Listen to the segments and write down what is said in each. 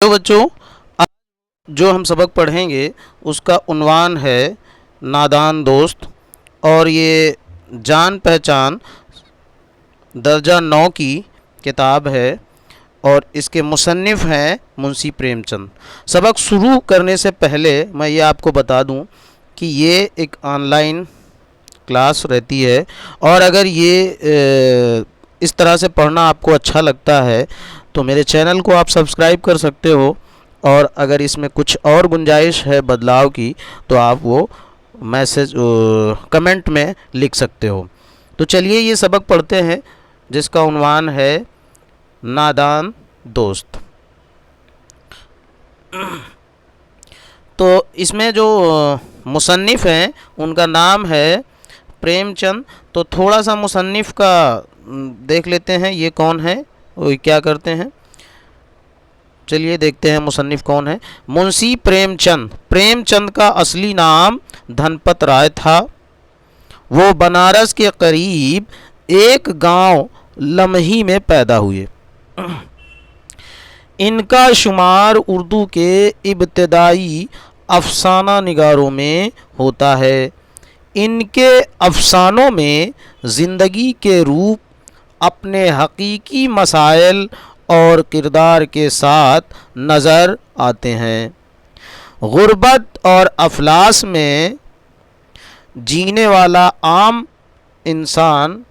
तो बच्चों, आज जो हम सबक पढ़ेंगे उसका उन्वान है नादान दोस्त। और ये जान पहचान दर्जा 9 की किताब है और इसके मुसन्निफ़ हैं मुंशी प्रेमचंद। सबक शुरू करने से पहले मैं ये आपको बता दूं कि ये एक ऑनलाइन क्लास रहती है और अगर ये इस तरह से पढ़ना आपको अच्छा लगता है तो मेरे चैनल को आप सब्सक्राइब कर सकते हो। और अगर इसमें कुछ और गुंजाइश है बदलाव की तो आप वो मैसेज कमेंट में लिख सकते हो। तो चलिए ये सबक पढ़ते हैं जिसका उन्वान है नादान दोस्त। तो इसमें जो मुसन्निफ़ हैं उनका नाम है प्रेमचंद। तो थोड़ा सा मुसन्निफ़ का देख लेते हैं, ये कौन है, वो क्या करते हैं। चलिए देखते हैं मुसन्निफ़ कौन है। मुंशी प्रेमचंद। प्रेमचंद का असली नाम धनपत राय था। वो बनारस के करीब एक गांव लम्ही में पैदा हुए। इनका शुमार उर्दू के इब्तदाई अफसाना निगारों में होता है। इनके अफसानों में ज़िंदगी के रूप अपने हकीकी मसाइल और किरदार के साथ नज़र आते हैं। गुर्बत और अफलास में जीने वाला आम इंसान,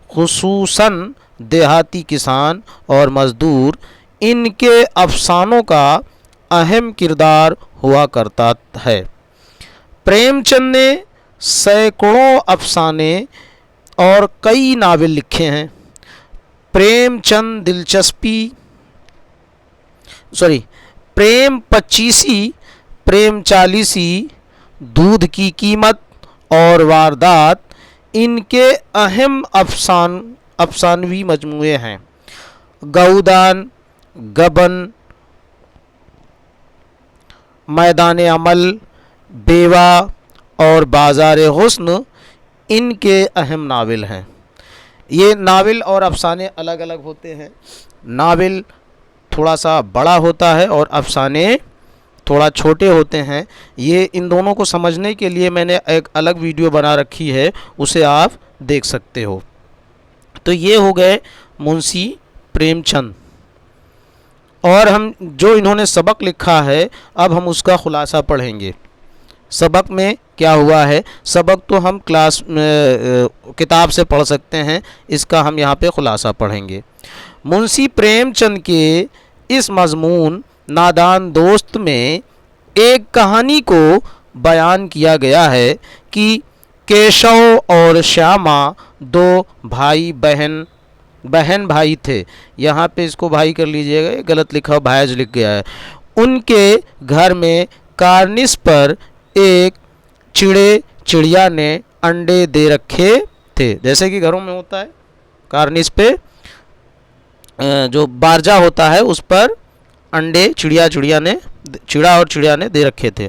खुसूसन देहाती किसान और मज़दूर, इनके अफसानों का अहम किरदार हुआ करता है। प्रेमचंद ने सैकड़ों अफसाने और कई नावल लिखे हैं। प्रेम पच्चीसी, प्रेम चालीसी, दूध की कीमत और वारदात इनके अहम अफसानवी मजमूए हैं। गौदान, गबन, मैदान अमल, बेवा और बाज़ार हुस्न इनके अहम नावल हैं। ये नावल और अफसाने अलग अलग होते हैं। नावल थोड़ा सा बड़ा होता है और अफसाने थोड़ा छोटे होते हैं। ये इन दोनों को समझने के लिए मैंने एक अलग वीडियो बना रखी है, उसे आप देख सकते हो। तो ये हो गए मुंशी प्रेमचंद। और हम जो इन्होंने सबक लिखा है अब हम उसका ख़ुलासा पढ़ेंगे। सबक में क्या हुआ है, सबक तो हम क्लास में किताब से पढ़ सकते हैं, इसका हम यहाँ पे ख़ुलासा पढ़ेंगे। मुंशी प्रेमचंद के इस मज़मून नादान दोस्त में एक कहानी को बयान किया गया है कि केशव और श्यामा दो बहन भाई थे। यहाँ पे इसको भाई कर लीजिएगा, गलत लिखा, भाईज लिख गया है। उनके घर में कार्निस पर एक चिड़िया ने अंडे दे रखे थे। जैसे कि घरों में होता है, कार्निस पे जो बारजा होता है उस पर अंडे चिड़िया और चिड़िया ने दे रखे थे।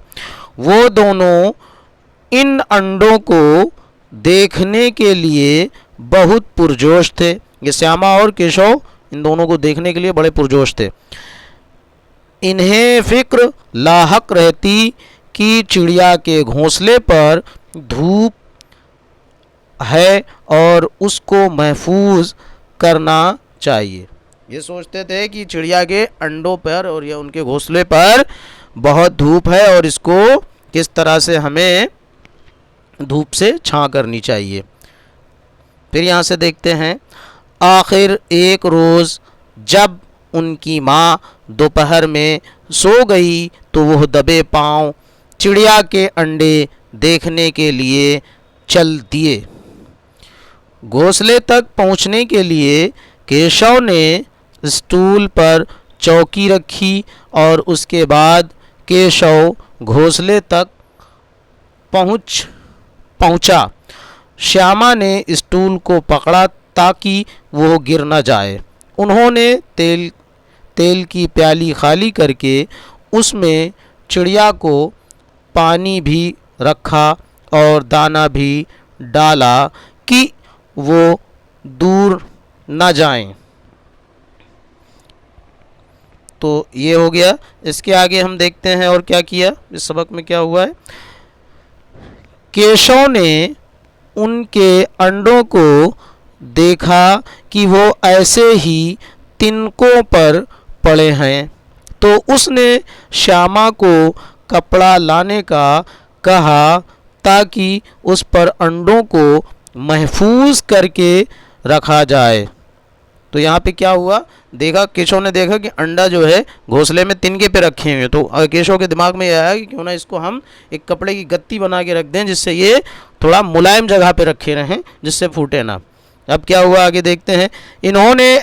वो दोनों इन अंडों को देखने के लिए बहुत पुरजोश थे। ये श्यामा और केशव इन दोनों को देखने के लिए बड़े पुरजोश थे। इन्हें फिक्र लाहक रहती कि चिड़िया के घोंसले पर धूप है और उसको महफूज करना चाहिए। ये सोचते थे कि चिड़िया के अंडों पर और या उनके घोंसले पर बहुत धूप है और इसको किस तरह से हमें धूप से छां करनी चाहिए। फिर यहाँ से देखते हैं, आखिर एक रोज़ जब उनकी माँ दोपहर में सो गई तो वह दबे पांव चिड़िया के अंडे देखने के लिए चल दिए। घोंसले तक पहुँचने के लिए केशव ने स्टूल पर चौकी रखी और उसके बाद केशव घोंसले तक पहुँचा। श्यामा ने स्टूल को पकड़ा ताकि वो गिर न जाए। उन्होंने तेल की प्याली खाली करके उसमें चिड़िया को पानी भी रखा और दाना भी डाला कि वो दूर न जाएं। तो ये हो गया। इसके आगे हम देखते हैं और क्या किया इस सबक में क्या हुआ है। केशव ने उनके अंडों को देखा कि वो ऐसे ही तिनकों पर पड़े हैं, तो उसने श्यामा को कपड़ा लाने का कहा ताकि उस पर अंडों को महफूज करके रखा जाए। तो यहाँ पे क्या हुआ, देखा, केशव ने देखा कि अंडा जो है घोंसले में तिनके पे रखे हुए हैं। तो केशव के दिमाग में यह आया कि क्यों ना इसको हम एक कपड़े की गत्ती बना के रख दें, जिससे ये थोड़ा मुलायम जगह पे रखे रहें, जिससे फूटे ना। अब क्या हुआ आगे देखते हैं। इन्होंने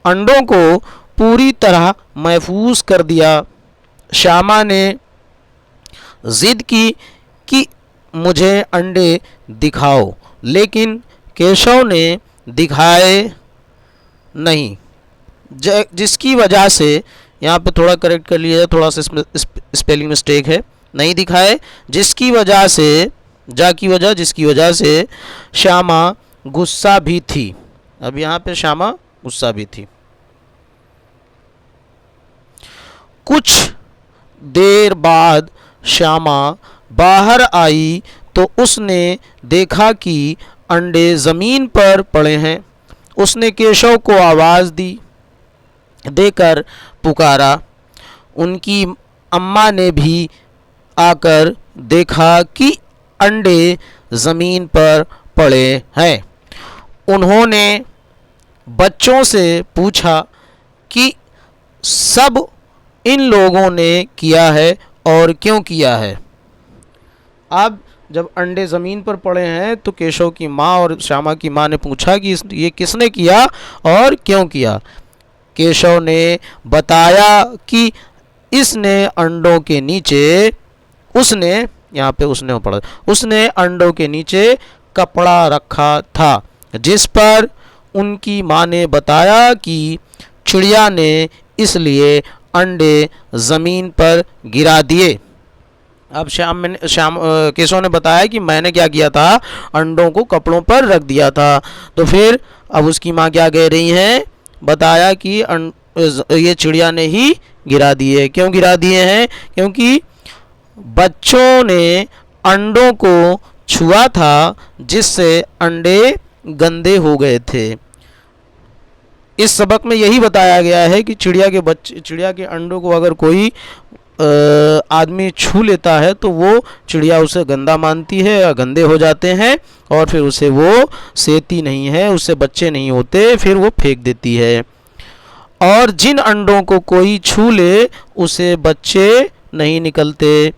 अंडों को पूरी तरह महफूज कर दिया। श्यामा ने जिद की कि मुझे अंडे दिखाओ, लेकिन केशव ने दिखाए नहीं, जिसकी वजह से, यहाँ पे थोड़ा करेक्ट कर लिया, थोड़ा सा स्पेलिंग मिस्टेक है, नहीं दिखाए, जिसकी वजह से श्यामा गुस्सा भी थी। अब यहाँ पे श्यामा गुस्सा भी थी। कुछ देर बाद श्यामा बाहर आई तो उसने देखा कि अंडे ज़मीन पर पड़े हैं। उसने केशव को आवाज़ देकर पुकारा। उनकी अम्मा ने भी आकर देखा कि अंडे ज़मीन पर पड़े हैं। उन्होंने बच्चों से पूछा कि सब इन लोगों ने किया है और क्यों किया है। अब जब अंडे ज़मीन पर पड़े हैं तो केशव की माँ और श्यामा की माँ ने पूछा कि ये किसने किया और क्यों किया। केशव ने बताया कि इसने अंडों के नीचे, उसने, यहाँ पे उसने पड़ा, उसने अंडों के नीचे कपड़ा रखा था, जिस पर उनकी माँ ने बताया कि चिड़िया ने इसलिए अंडे ज़मीन पर गिरा दिए। अब केशव ने बताया कि मैंने क्या किया था, अंडों को कपड़ों पर रख दिया था। तो फिर अब उसकी माँ क्या कह रही हैं, बताया कि ये चिड़िया ने ही गिरा दिए। क्यों गिरा दिए हैं? क्योंकि बच्चों ने अंडों को छुआ था, जिससे अंडे गंदे हो गए थे। इस सबक में यही बताया गया है कि चिड़िया के अंडों को अगर कोई आदमी छू लेता है तो वो चिड़िया उसे गंदा मानती है या गंदे हो जाते हैं, और फिर उसे वो सेती नहीं है, उससे बच्चे नहीं होते, फिर वो फेंक देती है। और जिन अंडों को कोई छू ले उसे बच्चे नहीं निकलते।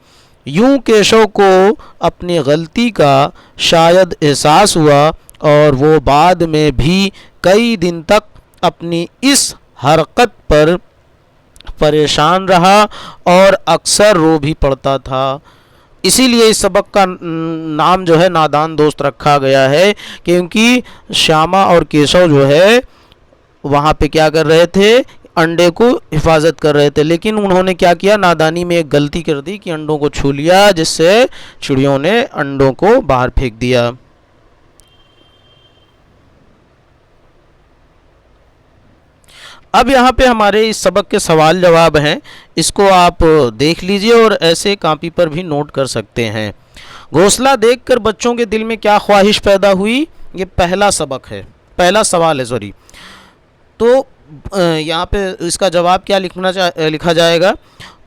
यूं केशव को अपनी गलती का शायद एहसास हुआ और वो बाद में भी कई दिन तक अपनी इस हरकत पर परेशान रहा और अक्सर रो भी पड़ता था। इसीलिए इस सबक का नाम जो है नादान दोस्त रखा गया है, क्योंकि श्यामा और केशव जो है वहाँ पे क्या कर रहे थे, अंडे को हिफाजत कर रहे थे, लेकिन उन्होंने क्या किया, नादानी में एक गलती कर दी कि अंडों को छू लिया, जिससे चिड़ियों ने अंडों को बाहर फेंक दिया। अब यहाँ पे हमारे इस सबक के सवाल जवाब हैं, इसको आप देख लीजिए और ऐसे कॉपी पर भी नोट कर सकते हैं। घोंसला देखकर बच्चों के दिल में क्या ख्वाहिश पैदा हुई, ये पहला पहला सवाल है, सॉरी। तो यहाँ पे इसका जवाब क्या लिखा जाएगा,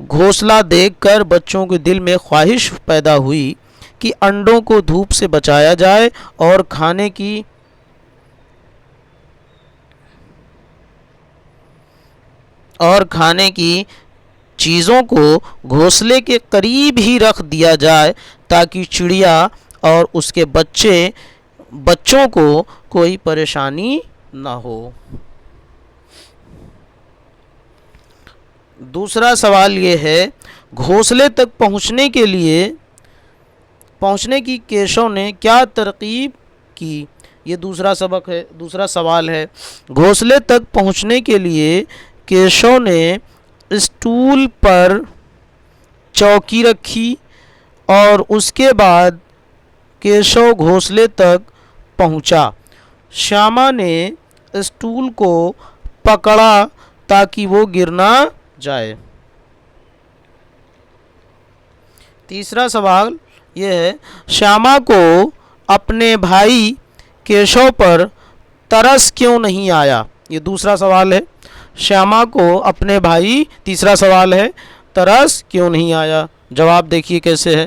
घोंसला देखकर बच्चों के दिल में ख्वाहिश पैदा हुई कि अंडों को धूप से बचाया जाए और खाने की चीज़ों को घोंसले के करीब ही रख दिया जाए, ताकि चिड़िया और उसके बच्चों को कोई परेशानी ना हो। दूसरा सवाल ये है, घोंसले तक पहुंचने की केशव ने क्या तरकीब की। ये दूसरा सवाल है। घोंसले तक पहुंचने के लिए केशव ने स्टूल पर चौकी रखी और उसके बाद केशव घोंसले तक पहुंचा। श्यामा ने स्टूल को पकड़ा ताकि वो गिर ना जाए। तीसरा सवाल ये है, श्यामा को अपने भाई केशव पर तरस क्यों नहीं आया? ये दूसरा सवाल है। श्यामा को अपने भाई, तीसरा सवाल है, तरस क्यों नहीं आया? जवाब देखिए कैसे है।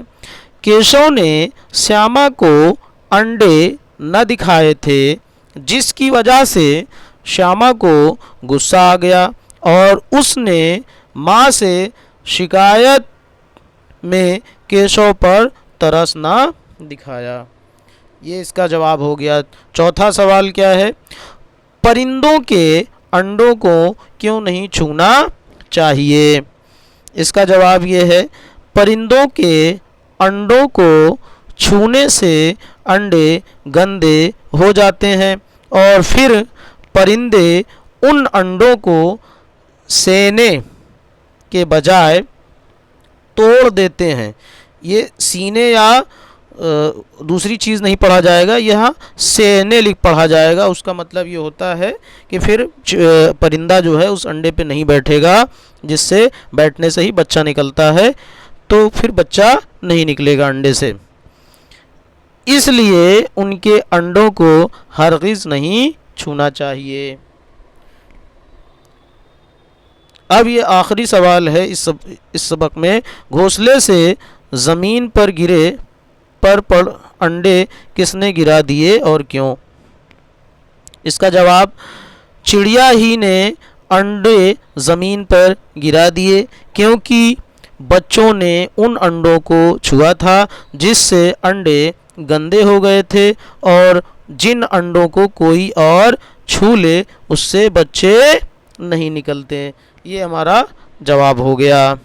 केशव ने श्यामा को अंडे न दिखाए थे, जिसकी वजह से श्यामा को गुस्सा आ गया और उसने माँ से शिकायत में केशव पर तरस ना दिखाया। ये इसका जवाब हो गया। चौथा सवाल क्या है, परिंदों के अंडों को क्यों नहीं छूना चाहिए? इसका जवाब ये है, परिंदों के अंडों को छूने से अंडे गंदे हो जाते हैं और फिर परिंदे उन अंडों को सेने के बजाय तोड़ देते हैं। ये सीने या दूसरी चीज़ नहीं पढ़ा जाएगा, यहाँ सेने लिख पढ़ा जाएगा। उसका मतलब ये होता है कि फिर परिंदा जो है उस अंडे पे नहीं बैठेगा, जिससे बैठने से ही बच्चा निकलता है, तो फिर बच्चा नहीं निकलेगा अंडे से। इसलिए उनके अंडों को हरगिज़ नहीं छूना चाहिए। अब ये आखिरी सवाल है इस सबक में, घोंसले से ज़मीन पर गिरे पर पड़ अंडे किसने गिरा दिए और क्यों? इसका जवाब, चिड़िया ही ने अंडे ज़मीन पर गिरा दिए, क्योंकि बच्चों ने उन अंडों को छुआ था जिससे अंडे गंदे हो गए थे, और जिन अंडों को कोई और छू ले उससे बच्चे नहीं निकलते। ये हमारा जवाब हो गया।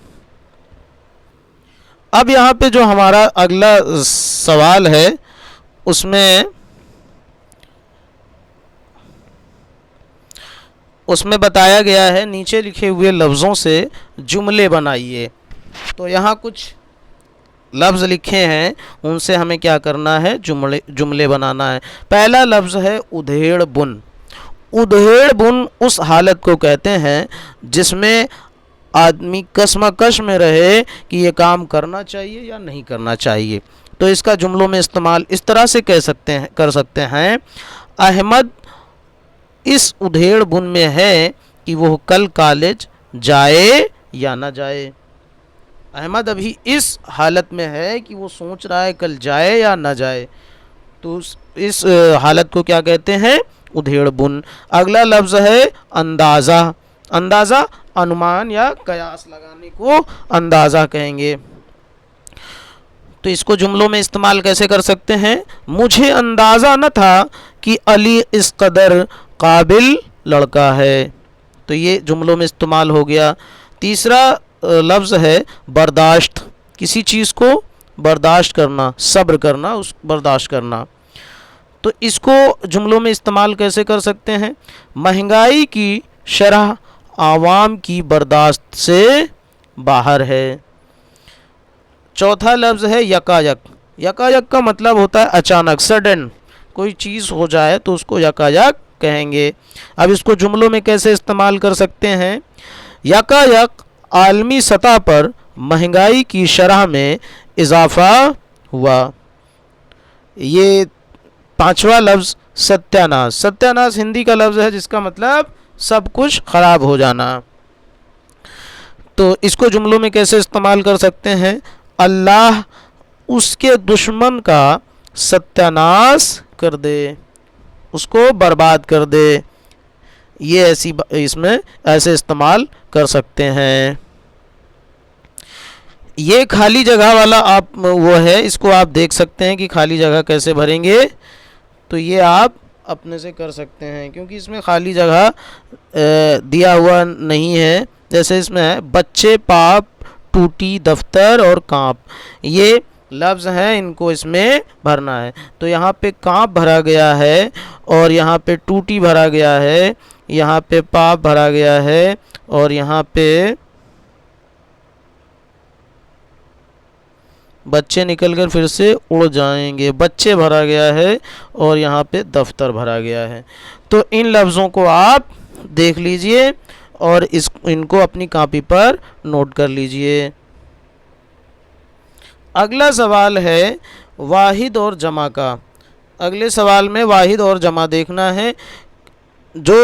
अब यहाँ पे जो हमारा अगला सवाल है उसमें बताया गया है, नीचे लिखे हुए लफ्ज़ों से जुमले बनाइए। तो यहाँ कुछ लफ्ज़ लिखे हैं, उनसे हमें क्या करना है, जुमले बनाना है। पहला लफ्ज़ है उधेड़ बुन। उधेड़ बुन उस हालत को कहते हैं जिसमें आदमी कश्मकश में रहे कि ये काम करना चाहिए या नहीं करना चाहिए। तो इसका जुमलों में इस्तेमाल इस तरह से कर सकते हैं, अहमद इस उधेड़ बुन में है कि वो कल कॉलेज जाए या ना जाए। अहमद अभी इस हालत में है कि वो सोच रहा है कल जाए या ना जाए, तो इस हालत को क्या कहते हैं, उधेड़ बुन। अगला लफ्ज़ है अंदाज़ा। अंदाज़ा अनुमान या कयास लगाने को अंदाज़ा कहेंगे। तो इसको जुमलों में इस्तेमाल कैसे कर सकते हैं, मुझे अंदाज़ा न था कि अली इस कदर काबिल लड़का है। तो ये जुमलों में इस्तेमाल हो गया। तीसरा लफ्ज़ है बर्दाश्त। किसी चीज़ को बर्दाश्त करना, सब्र करना, उस बर्दाश्त करना। तो इसको जुमलों में इस्तेमाल कैसे कर सकते हैं, महंगाई की शरह आवाम की बर्दाश्त से बाहर है। चौथा लफ्ज़ है यकायक। यकायक का मतलब होता है अचानक, सडन कोई चीज़ हो जाए तो उसको यकायक कहेंगे। अब इसको जुमलों में कैसे इस्तेमाल कर सकते हैं, यकायक आलमी सतह पर महंगाई की शरह में इजाफ़ा हुआ। ये पांचवा लफ्ज़ सत्यानाश। सत्यानाश हिंदी का लफ्ज़ है जिसका मतलब सब कुछ ख़राब हो जाना। तो इसको जुमलों में कैसे इस्तेमाल कर सकते हैं, अल्लाह उसके दुश्मन का सत्यानाश कर दे, उसको बर्बाद कर दे। ये इसमें ऐसे इस्तेमाल कर सकते हैं। ये खाली जगह वाला आप वो है, इसको आप देख सकते हैं कि खाली जगह कैसे भरेंगे। तो ये आप अपने से कर सकते हैं, क्योंकि इसमें खाली जगह दिया हुआ नहीं है। जैसे इसमें है बच्चे, पाप, टूटी, दफ्तर और कांप। ये लफ्ज़ हैं, इनको इसमें भरना है। तो यहाँ पे कांप भरा गया है, और यहाँ पे टूटी भरा गया है, यहाँ पे पाप भरा गया है, और यहाँ पे बच्चे निकलकर फिर से उड़ जाएंगे, बच्चे भरा गया है, और यहाँ पे दफ्तर भरा गया है। तो इन लफ्ज़ों को आप देख लीजिए और इनको अपनी कॉपी पर नोट कर लीजिए। अगला सवाल है वाहिद और जमा का। अगले सवाल में वाहिद और जमा देखना है। जो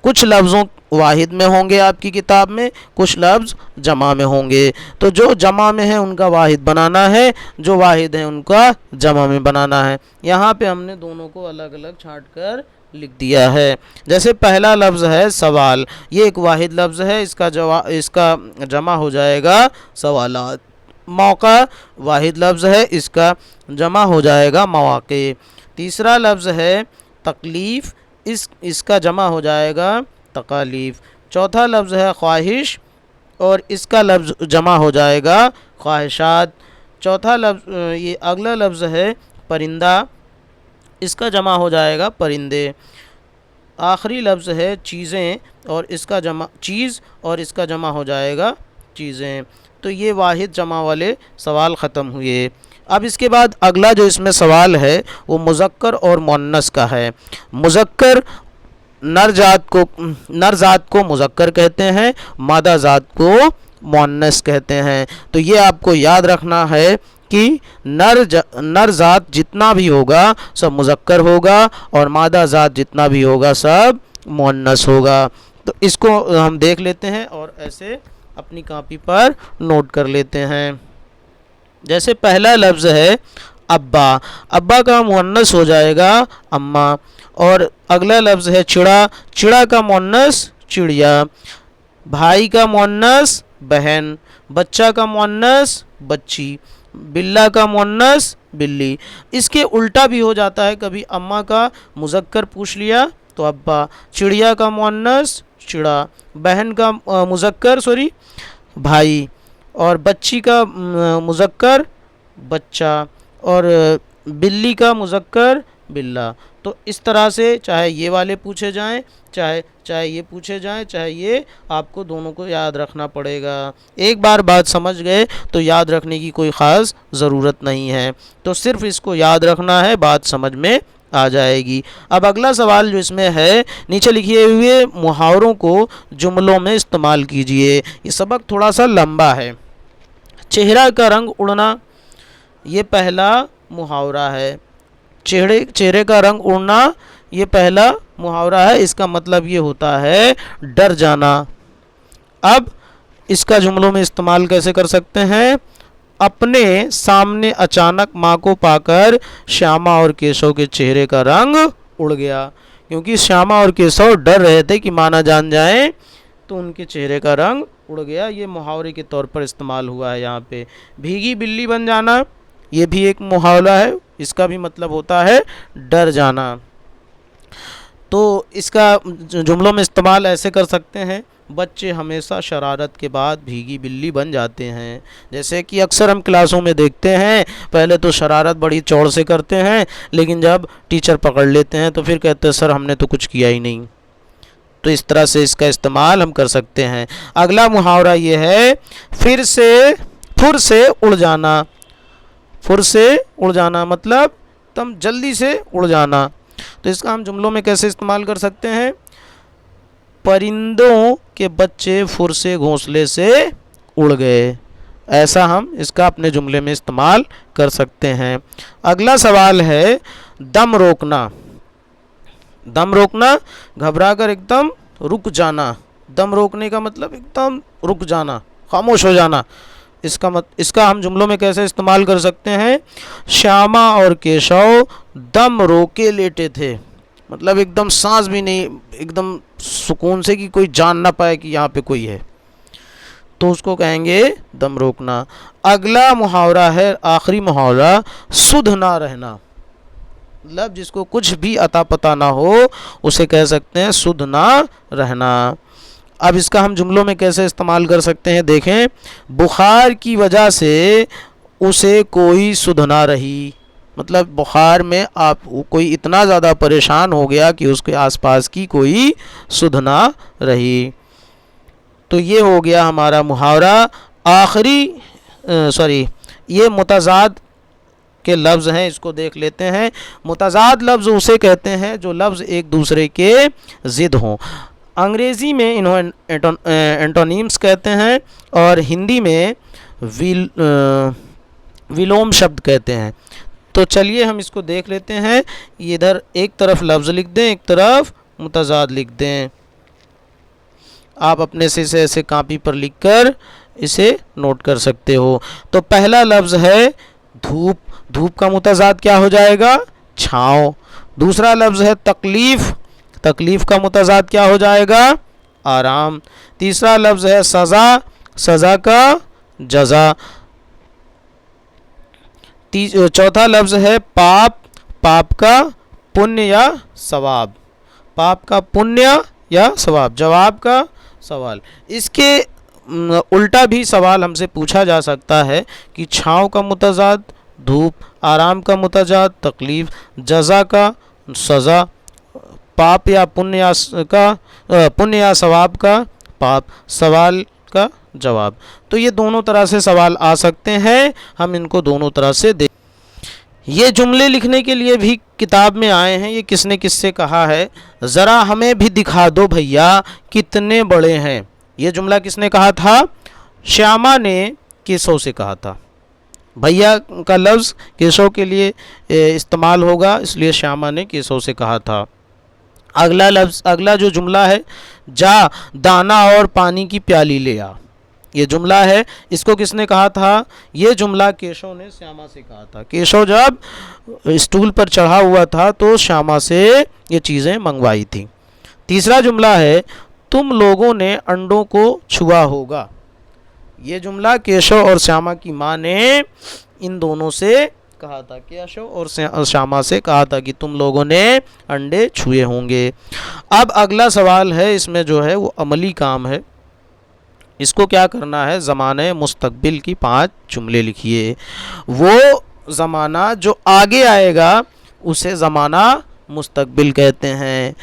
कुछ लफ्ज़ों वाहिद में होंगे आपकी किताब में, कुछ लफ्ज़ जमा में होंगे। तो जो जमा में है उनका वाहिद बनाना है, जो वाहिद है उनका जमा में बनाना है। यहाँ पे हमने दोनों को अलग अलग छांट कर लिख दिया है। जैसे पहला लफ्ज़ है सवाल, ये एक वाहिद लफ्ज़ है, इसका जमा हो जाएगा सवालात। मौका वाहिद लफ्ज़ है, इसका जमा हो जाएगा मवाक़े। तीसरा लफ्ज़ है तकलीफ़, इसका जमा हो जाएगा तकालीफ़। चौथा लफ्ज़ है ख्वाहिश और इसका लफ्ज़ जमा हो जाएगा ख्वाहिशात। चौथा लफ्ज़ ये अगला लफ्ज़ है परिंदा, इसका जमा हो जाएगा परिंदे। आखिरी लफ्ज़ है चीज़ें और इसका जमा हो जाएगा चीज़ें। तो ये वाहिद जमा वाले सवाल ख़त्म हुए। अब इसके बाद अगला जो इसमें सवाल है वो मुज़क्कर और मुअन्नस का है। मुज़क्कर नर ज़ात को मुज़क्कर कहते हैं, मादा ज़ात को मुअन्नस कहते हैं। तो ये आपको याद रखना है कि नर ज़ात जितना भी होगा सब मुज़क्कर होगा और मादा ज़ात जितना भी होगा सब मुअन्नस होगा। तो इसको हम देख लेते हैं और ऐसे अपनी कॉपी पर नोट कर लेते हैं। जैसे पहला लफ्ज़ है अब्बा, अब्बा का मुअन्नस हो जाएगा अम्मा। और अगला लफ्ज़ है चिड़ा, चिड़ा का मुअन्नस चिड़िया। भाई का मुअन्नस बहन, बच्चा का मुअन्नस बच्ची, बिल्ला का मुअन्नस बिल्ली। इसके उल्टा भी हो जाता है, कभी अम्मा का मुज़क्कर पूछ लिया तो अब्बा, चिड़िया का मुअन्नस चिड़ा, बहन का मुज़क्कर भाई, और बच्ची का मुज़क्कर बच्चा, और बिल्ली का मुज़क्कर बिल्ला। तो इस तरह से चाहे ये वाले पूछे जाएं, चाहे ये पूछे जाएं, चाहे ये, आपको दोनों को याद रखना पड़ेगा। एक बार बात समझ गए तो याद रखने की कोई ख़ास ज़रूरत नहीं है। तो सिर्फ इसको याद रखना है, बात समझ में आ जाएगी। अब अगला सवाल जो इसमें है, नीचे लिखे हुए मुहावरों को जुमलों में इस्तेमाल कीजिए। ये सबक थोड़ा सा लंबा है। चेहरा का रंग उड़ना, ये पहला मुहावरा है। चेहरे का रंग उड़ना ये पहला मुहावरा है। इसका मतलब ये होता है डर जाना। अब इसका जुमलों में इस्तेमाल कैसे कर सकते हैं? अपने सामने अचानक माँ को पाकर श्यामा और केशव के चेहरे का रंग उड़ गया, क्योंकि श्यामा और केशव डर रहे थे कि माँ ना जान जाए, तो उनके चेहरे का रंग उड़ गया। ये मुहावरे के तौर पर इस्तेमाल हुआ है यहाँ पे। भीगी बिल्ली बन जाना, ये भी एक मुहावरा है, इसका भी मतलब होता है डर जाना। तो इसका जुमलों में इस्तेमाल ऐसे कर सकते हैं, बच्चे हमेशा शरारत के बाद भीगी बिल्ली बन जाते हैं। जैसे कि अक्सर हम क्लासों में देखते हैं, पहले तो शरारत बड़ी चौड़ से करते हैं, लेकिन जब टीचर पकड़ लेते हैं तो फिर कहते हैं सर हमने तो कुछ किया ही नहीं। तो इस तरह से इसका इस्तेमाल हम कर सकते हैं। अगला मुहावरा ये है फुर से उड़ जाना। फुर से उड़ जाना मतलब तुम जल्दी से उड़ जाना। तो इसका हम जुमलों में कैसे इस्तेमाल कर सकते हैं? परिंदों के बच्चे फुर से घोंसले से उड़ गए, ऐसा हम इसका अपने जुमले में इस्तेमाल कर सकते हैं। अगला सवाल है दम रोकना। दम रोकना, घबरा कर एकदम रुक जाना। दम रोकने का मतलब एकदम रुक जाना, खामोश हो जाना। इसका हम जुमलों में कैसे इस्तेमाल कर सकते हैं? श्यामा और केशव दम रोके लेटे थे, मतलब एकदम सांस भी नहीं, एकदम सुकून से कि कोई जान ना पाए कि यहाँ पे कोई है, तो उसको कहेंगे दम रोकना। अगला मुहावरा है, आखिरी मुहावरा, सुध ना रहना। मतलब जिसको कुछ भी अता पता ना हो उसे कह सकते हैं सुध ना रहना। अब इसका हम जुमलों में कैसे इस्तेमाल कर सकते हैं? देखें, बुखार की वजह से उसे कोई सुध ना रही, मतलब बुखार में आप कोई इतना ज़्यादा परेशान हो गया कि उसके आसपास की कोई सुध ना रही। तो ये हो गया हमारा मुहावरा। ये मुतज़ाद के लफ्ज़ हैं, इसको देख लेते हैं। मुतज़ाद लफ्ज़ उसे कहते हैं जो लफ्ज़ एक दूसरे के ज़िद हों। अंग्रेज़ी में इन्हों एंटोनीम्स कहते हैं और हिंदी में विलोम शब्द कहते हैं। तो चलिए हम इसको देख लेते हैं। इधर एक तरफ लफ्ज़ लिख दें, एक तरफ मुतज़ाद लिख दें। आप अपने से इसे ऐसे कापी पर लिखकर इसे नोट कर सकते हो। तो पहला लफ्ज़ है धूप। धूप का मुतज़ाद क्या हो जाएगा? छाँव। दूसरा लफ्ज़ है तकलीफ़। तकलीफ़ का मुतज़ाद क्या हो जाएगा? आराम। तीसरा लफ्ज़ है सज़ा। सज़ा का जज़ा। चौथा लफ्ज़ है पाप। पाप का पुण्य या सवाब। पाप का पुण्य या सवाब, जवाब का सवाल। इसके उल्टा भी सवाल हमसे पूछा जा सकता है कि छाँव का मुतज़ाद धूप, आराम का मुतज़ाद तकलीफ़, जज़ा का सज़ा, पाप या पुण्य या सवाब का पाप, सवाल का जवाब। तो ये दोनों तरह से सवाल आ सकते हैं, हम इनको दोनों तरह से देख। ये जुमले लिखने के लिए भी किताब में आए हैं। ये किसने किससे कहा है? ज़रा हमें भी दिखा दो भैया कितने बड़े हैं। ये जुमला किसने कहा था? श्यामा ने केशव से कहा था। भैया का लफ्ज़ केशव के लिए इस्तेमाल होगा, इसलिए श्यामा ने केशव से कहा था। अगला जो जुमला है, जा दाना और पानी की प्याली ले आ। ये जुमला है, इसको किसने कहा था? ये जुमला केशव ने श्यामा से कहा था। केशव जब स्टूल पर चढ़ा हुआ था तो श्यामा से ये चीज़ें मंगवाई थी। तीसरा जुमला है, तुम लोगों ने अंडों को छुआ होगा। ये जुमला केशव और श्यामा की माँ ने इन दोनों से कहा था। केशव और श्यामा से कहा था कि तुम लोगों ने अंडे छुए होंगे। अब अगला सवाल है, इसमें जो है वो अमली काम है। इसको क्या करना है? ज़माने मुस्तकबिल की 5 जुमले लिखिए। वो ज़माना जो आगे आएगा उसे ज़माना मुस्तकबिल कहते हैं।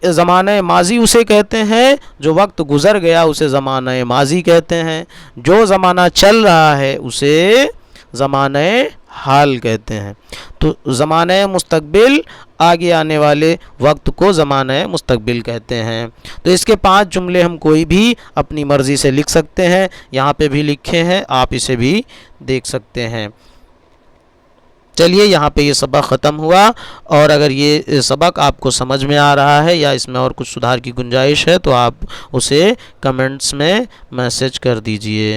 ज़माने माजी उसे कहते हैं जो वक्त गुज़र गया, उसे ज़माने माजी कहते हैं। जो ज़माना चल रहा है उसे ज़माने हाल कहते हैं। तो ज़माने मुस्तकबिल आगे आने वाले वक्त को ज़माने मुस्तकबिल कहते हैं। तो इसके 5 जुमले हम कोई भी अपनी मर्ज़ी से लिख सकते हैं। यहाँ पे भी लिखे हैं, आप इसे भी देख सकते हैं। चलिए यहाँ पे ये सबक ख़त्म हुआ। और अगर ये सबक आपको समझ में आ रहा है या इसमें और कुछ सुधार की गुंजाइश है तो आप उसे कमेंट्स में मैसेज कर दीजिए।